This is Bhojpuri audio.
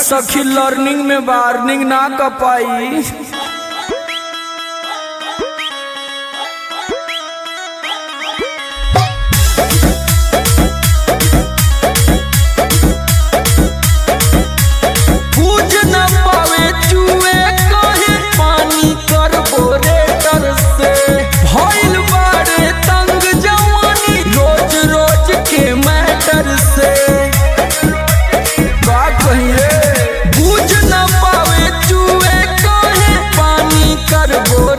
सखी लर्निंग में वार्निंग ना कर पाई। पूज न पावे चूहे कहे पानी कार्बोरेटर से भइल बारे तंग जवानी रोज रोज के मैटर से। का कहिए पूज न पावे चूहे कहे पानी कार्बोरेटर